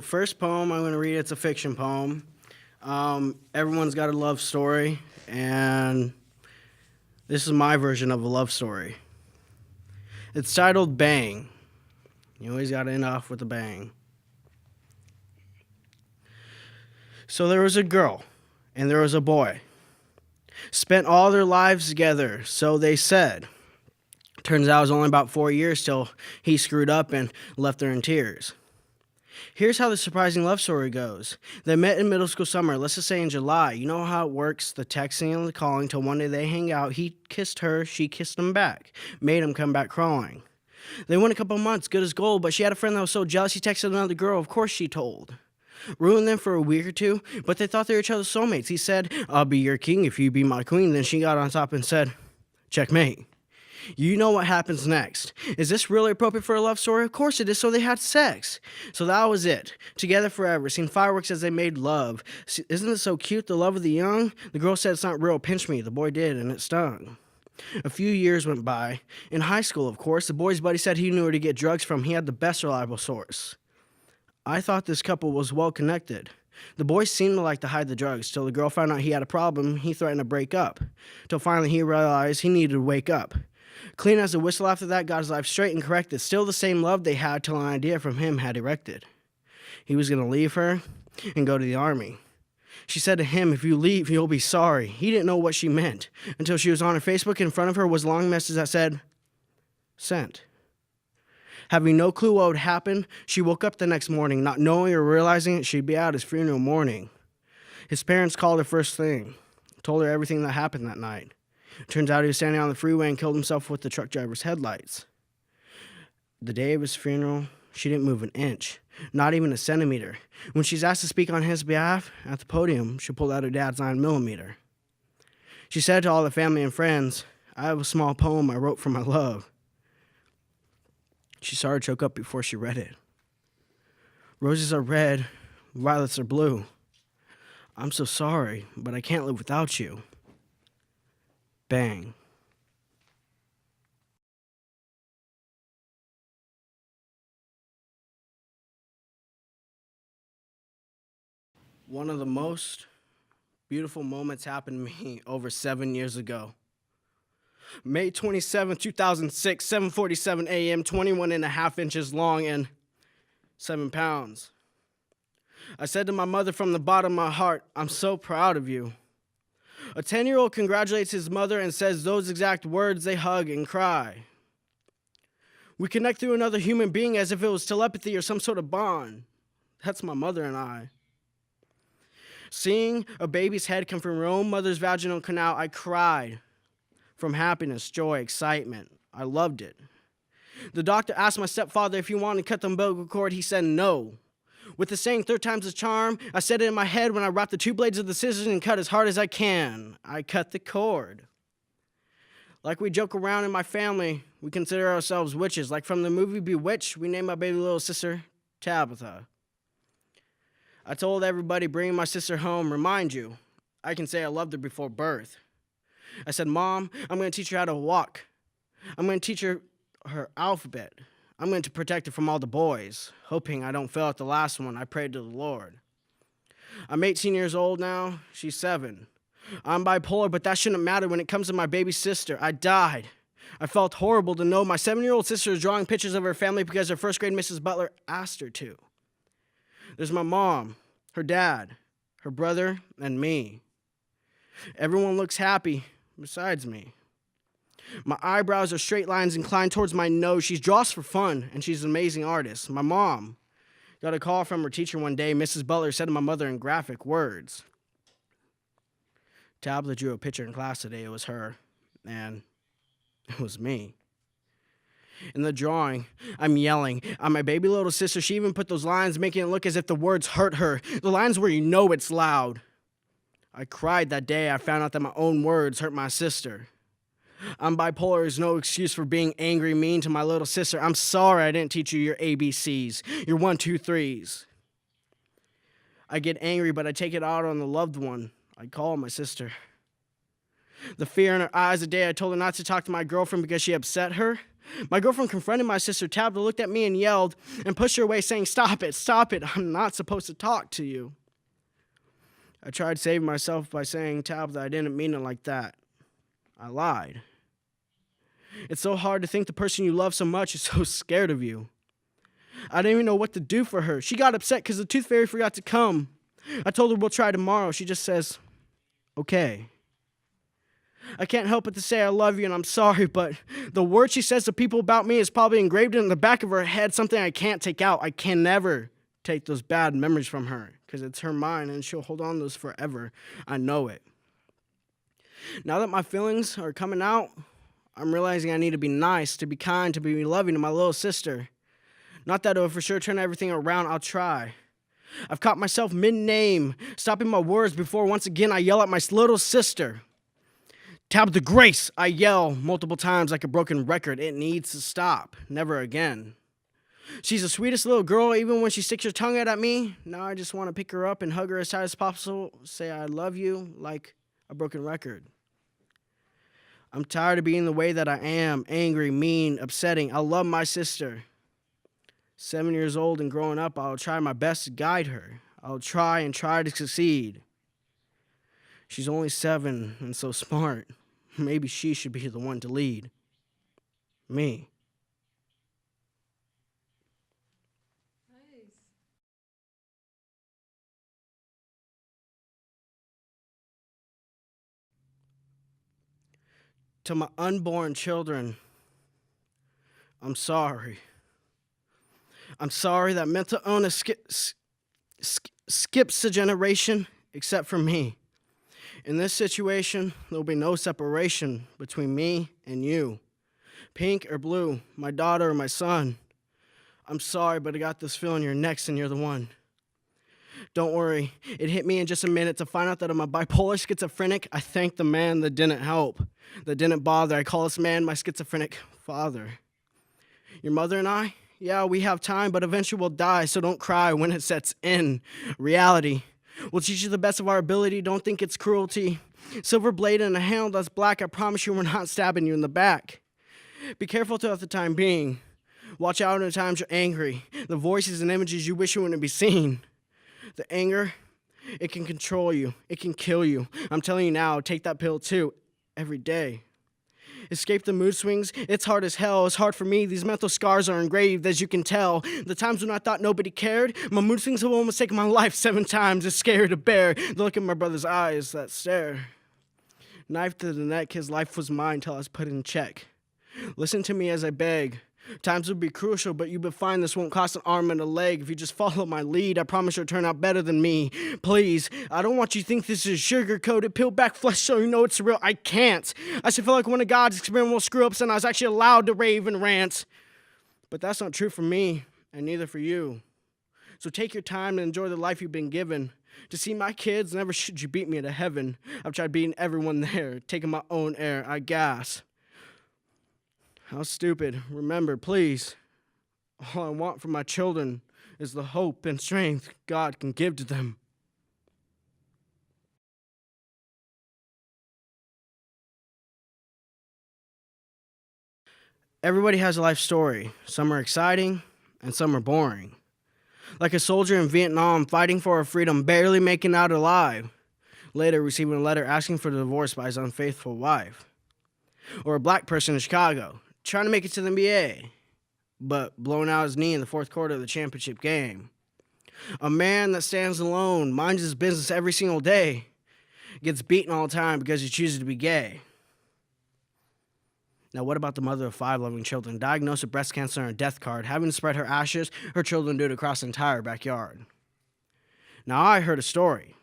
First poem I'm going to read, it's a fiction poem. Everyone's got a love story, and this is my version of a love story. It's titled Bang. You always got to end off with a bang. So there was a girl, and there was a boy. Spent all their lives together, so they said. Turns out it was only about 4 years till he screwed up and left her in tears. Here's how the surprising love story goes. They met in middle school summer, let's just say in July. You know how it works, the texting and the calling, till one day they hang out. He kissed her, she kissed him back. Made him come back crawling. They went a couple months, good as gold, but she had a friend that was so jealous he texted another girl, of course she told. Ruined them for a week or two, but they thought they were each other's soulmates. He said, I'll be your king if you be my queen. Then she got on top and said, checkmate. You know what happens next. Is this really appropriate for a love story? Of course it is, so they had sex. So that was it. Together forever, seen fireworks as they made love. Isn't it so cute, the love of the young? The girl said it's not real, pinch me. The boy did, and it stung. A few years went by. In high school, of course, the boy's buddy said he knew where to get drugs from. He had the best reliable source. I thought this couple was well connected. The boy seemed to like to hide the drugs. Till the girl found out he had a problem, he threatened to break up. Till finally he realized he needed to wake up. Clean as a whistle after that, got his life straight and corrected. Still the same love they had till an idea from him had erected. He was going to leave her and go to the army. She said to him, if you leave, you'll be sorry. He didn't know what she meant until she was on her Facebook. In front of her was a long message that said, sent. Having no clue what would happen, she woke up the next morning, not knowing or realizing it, she'd be at his funeral mourning. His parents called her first thing, told her everything that happened that night. Turns out he was standing on the freeway and killed himself with the truck driver's headlights. The day of his funeral, she didn't move an inch, not even a centimeter. When she's asked to speak on his behalf at the podium, she pulled out her dad's 9mm. She said to all the family and friends, I have a small poem I wrote for my love. She started to choke up before she read it. Roses are red, violets are blue. I'm so sorry, but I can't live without you. Bang. One of the most beautiful moments happened to me over 7 years ago. May 27, 2006, 7:47 a.m., 21 and a half inches long and 7 pounds. I said to my mother from the bottom of my heart, I'm so proud of you. A 10-year-old congratulates his mother and says those exact words. They hug and cry. We connect through another human being as if it was telepathy or some sort of bond. That's my mother and I. Seeing a baby's head come from her own mother's vaginal canal, I cried from happiness, joy, excitement. I loved it. The doctor asked my stepfather if he wanted to cut the umbilical cord. He said no. With the saying, third time's a charm, I said it in my head when I wrapped the 2 blades of the scissors and cut as hard as I can. I cut the cord. Like we joke around in my family, we consider ourselves witches. Like from the movie Bewitched, we named my baby little sister Tabitha. I told everybody bringing my sister home, remind you, I can say I loved her before birth. I said, Mom, I'm going to teach her how to walk. I'm going to teach her her alphabet. I'm going to protect her from all the boys. Hoping I don't fail at the last one, I prayed to the Lord. I'm 18 years old now. She's 7. I'm bipolar, but that shouldn't matter when it comes to my baby sister. I died. I felt horrible to know my 7-year-old sister is drawing pictures of her family because her first grade Mrs. Butler asked her to. There's my mom, her dad, her brother, and me. Everyone looks happy besides me. My eyebrows are straight lines inclined towards my nose. She draws for fun, and she's an amazing artist. My mom got a call from her teacher one day. Mrs. Butler said to my mother in graphic words, Tabitha drew a picture in class today. It was her, and it was me. In the drawing, I'm yelling at my baby little sister. She even put those lines, making it look as if the words hurt her. The lines where you know it's loud. I cried that day I found out that my own words hurt my sister. I'm bipolar is no excuse for being angry, mean to my little sister. I'm sorry I didn't teach you your ABCs, your 1, 2, 3s. I get angry, but I take it out on the loved one. I call my sister. The fear in her eyes the day I told her not to talk to my girlfriend because she upset her. My girlfriend confronted my sister. Tabitha looked at me and yelled and pushed her away, saying, "Stop it, I'm not supposed to talk to you." I tried saving myself by saying, "Tabitha, I didn't mean it like that. I lied. It's so hard to think the person you love so much is so scared of you." I didn't even know what to do for her. She got upset because the tooth fairy forgot to come. I told her we'll try tomorrow. She just says, "Okay." I can't help but to say I love you and I'm sorry, but the word she says to people about me is probably engraved in the back of her head, something I can't take out. I can never take those bad memories from her because it's her mind and she'll hold on to those forever. I know it. Now that my feelings are coming out, I'm realizing I need to be nice, to be kind, to be loving to my little sister. Not that it'll for sure turn everything around. I'll try. I've caught myself mid-name, stopping my words before once again I yell at my little sister. "Tabitha Grace," I yell multiple times like a broken record. It needs to stop. Never again. She's the sweetest little girl, even when she sticks her tongue out at me. Now I just want to pick her up and hug her as tight as possible, say I love you like a broken record. I'm tired of being the way that I am, angry, mean, upsetting. I love my sister. 7 years old and growing up, I'll try my best to guide her. I'll try to succeed. She's only 7 and so smart. Maybe she should be the one to lead. Me. Nice. To my unborn children, I'm sorry. I'm sorry that mental illness skips a generation except for me. In this situation, there'll be no separation between me and you. Pink or blue, my daughter or my son. I'm sorry, but I got this feeling you're next and you're the one. Don't worry, it hit me in just a minute to find out that I'm a bipolar schizophrenic. I thank the man that didn't help, that didn't bother. I call this man my schizophrenic father. Your mother and I, yeah, we have time, but eventually we'll die, so don't cry when it sets in. Reality. We'll teach you the best of our ability. Don't think it's cruelty. Silver blade and a handle that's black. I promise you we're not stabbing you in the back. Be careful throughout the time being. Watch out in the times you're angry. The voices and images you wish you wouldn't be seen. The anger, it can control you. It can kill you. I'm telling you now, take that pill too, every day. Escape the mood swings. It's hard as hell. It's hard for me. These mental scars are engraved, as you can tell. The times when I thought nobody cared, my mood swings have almost taken my life 7 times. It's scary to bear. The look in my brother's eyes, that stare. Knife to the neck, his life was mine till I was put in check. Listen to me as I beg. Times will be crucial, but you'll be fine. This won't cost an arm and a leg. If you just follow my lead, I promise you'll turn out better than me. Please, I don't want you to think this is sugar-coated, peel-back flesh so you know it's real. I can't. I should feel like one of God's experimental screw-ups and I was actually allowed to rave and rant. But that's not true for me, and neither for you. So take your time and enjoy the life you've been given. To see my kids, never should you beat me to heaven. I've tried beating everyone there, taking my own air. I gasp. How stupid. Remember, please, all I want for my children is the hope and strength God can give to them. Everybody has a life story. Some are exciting and some are boring. Like a soldier in Vietnam fighting for our freedom, barely making out alive, later receiving a letter asking for the divorce by his unfaithful wife. Or a black person in Chicago trying to make it to the NBA, but blowing out his knee in the fourth quarter of the championship game. A man that stands alone, minds his business every single day, gets beaten all the time because he chooses to be gay. Now, what about the mother of 5 loving children, diagnosed with breast cancer on a death card, having to spread her ashes, her children do it across the entire backyard? Now, I heard a story.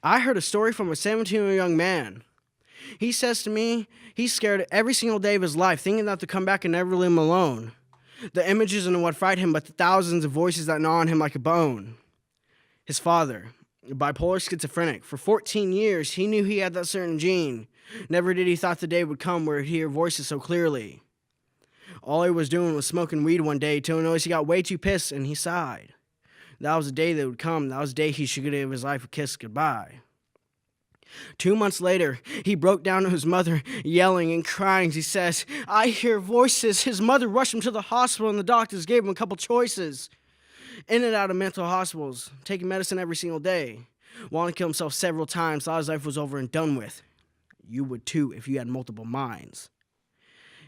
I heard a story from a 17-year-old young man. He says to me, he's scared every single day of his life, thinking that to come back and never leave him alone. The images isn't what fright him, but the thousands of voices that gnaw on him like a bone. His father, a bipolar schizophrenic. For 14 years, he knew he had that certain gene. Never did he thought the day would come where he'd hear voices so clearly. All he was doing was smoking weed one day till he noticed he got way too pissed and he sighed. That was the day that would come. That was the day he should give his life a kiss goodbye. 2 months later, he broke down to his mother, yelling and crying. He says, "I hear voices." His mother rushed him to the hospital, and the doctors gave him a couple choices. In and out of mental hospitals, taking medicine every single day. Wanted to kill himself several times, thought his life was over and done with. You would too if you had multiple minds.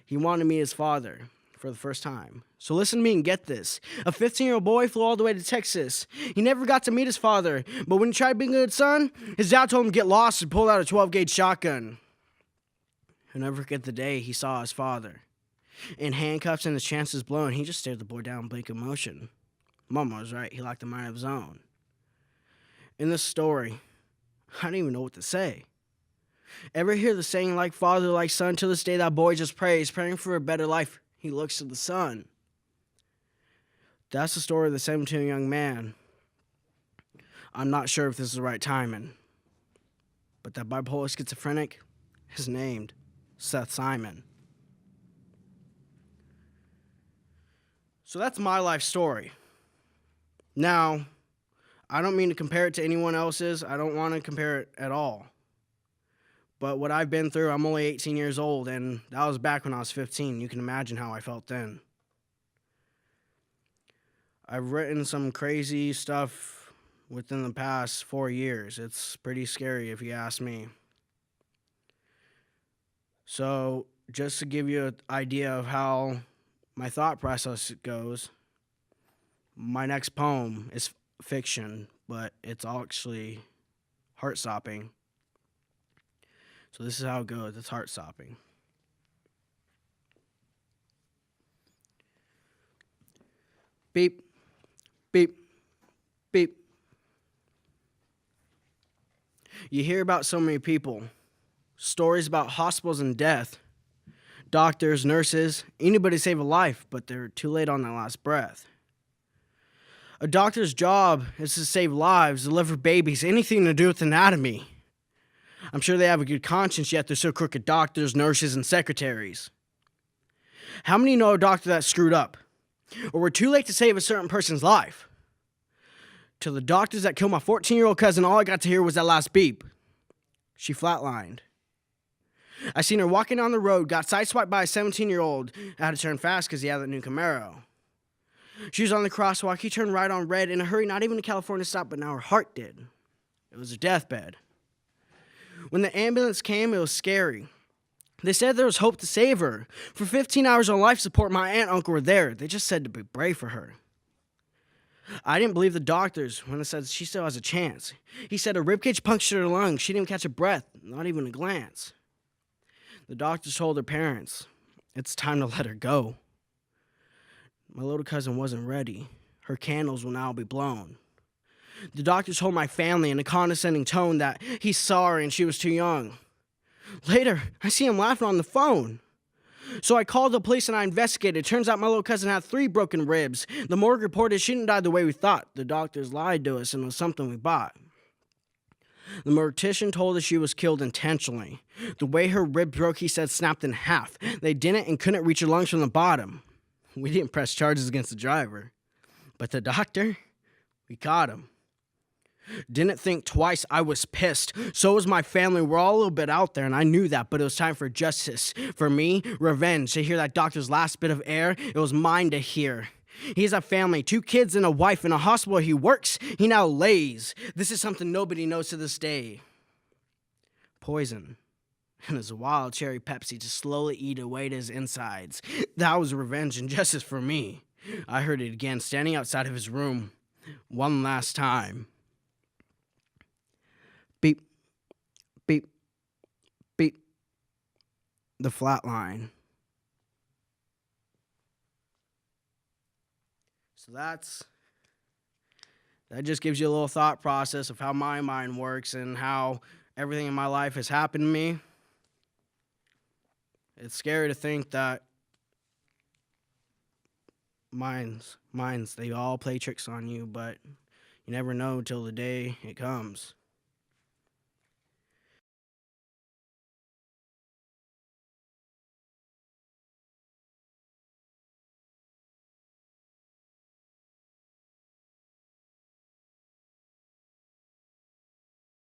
He wanted to meet his father for the first time. So listen to me and get this. A 15-year-old boy flew all the way to Texas. He never got to meet his father, but when he tried being a good son, his dad told him to get lost and pulled out a 12-gauge shotgun. He'll never forget the day he saw his father. In handcuffs and his chances blown, he just stared the boy down in blank emotion. Mama was right. He lacked a mind of his own. In this story, I don't even know what to say. Ever hear the saying, like father, like son? To this day, that boy just prays, praying for a better life. He looks to the sun. That's the story of the 17-year-old young man. I'm not sure if this is the right timing, but that bipolar schizophrenic is named Seth Simon. So that's my life story. Now, I don't mean to compare it to anyone else's. I don't want to compare it at all. But what I've been through, I'm only 18 years old, and that was back when I was 15. You can imagine how I felt then. I've written some crazy stuff within the past 4 years. It's pretty scary if you ask me. So just to give you an idea of how my thought process goes, my next poem is fiction, but it's actually heart-stopping. So this is how it goes. It's heart-stopping. Beep, beep, beep. You hear about so many people, stories about hospitals and death, doctors, nurses, anybody save a life, but they're too late on that last breath. A doctor's job is to save lives, deliver babies, anything to do with anatomy. I'm sure they have a good conscience, yet they're so crooked doctors, nurses, and secretaries. How many know a doctor that screwed up? Or were too late to save a certain person's life? To the doctors that killed my 14-year-old cousin, all I got to hear was that last beep. She flatlined. I seen her walking down the road, got sideswiped by a 17-year-old. I had to turn fast because he had that new Camaro. She was on the crosswalk. He turned right on red in a hurry, not even to California stop, but now her heart did. It was her deathbed. When the ambulance came, it was scary. They said there was hope to save her. For 15 hours on life support, my aunt and uncle were there. They just said to be brave for her. I didn't believe the doctors when they said she still has a chance. He said a ribcage punctured her lung. She didn't catch a breath, not even a glance. The doctors told her parents, it's time to let her go. My little cousin wasn't ready. Her candles will now be blown. The doctor told my family in a condescending tone that he's sorry and she was too young. Later, I see him laughing on the phone. So I called the police and I investigated. Turns out my little cousin had 3 broken ribs. The morgue reported she didn't die the way we thought. The doctors lied to us and it was something we bought. The mortician told us she was killed intentionally. The way her rib broke, he said, snapped in half. They didn't and couldn't reach her lungs from the bottom. We didn't press charges against the driver. But the doctor, we caught him. Didn't think twice. I was pissed. So was my family. We're all a little bit out there, and I knew that, but it was time for justice. For me, revenge. To hear that doctor's last bit of air, it was mine to hear. He has a family, 2 kids and a wife. In a hospital he works, he now lays. This is something nobody knows to this day. Poison. And his wild cherry Pepsi to slowly eat away at his insides. That was revenge and justice for me. I heard it again, standing outside of his room. One last time. Beep, beep, beep. The flat line. So that just gives you a little thought process of how my mind works and how everything in my life has happened to me. It's scary to think that minds, they all play tricks on you, but you never know till the day it comes.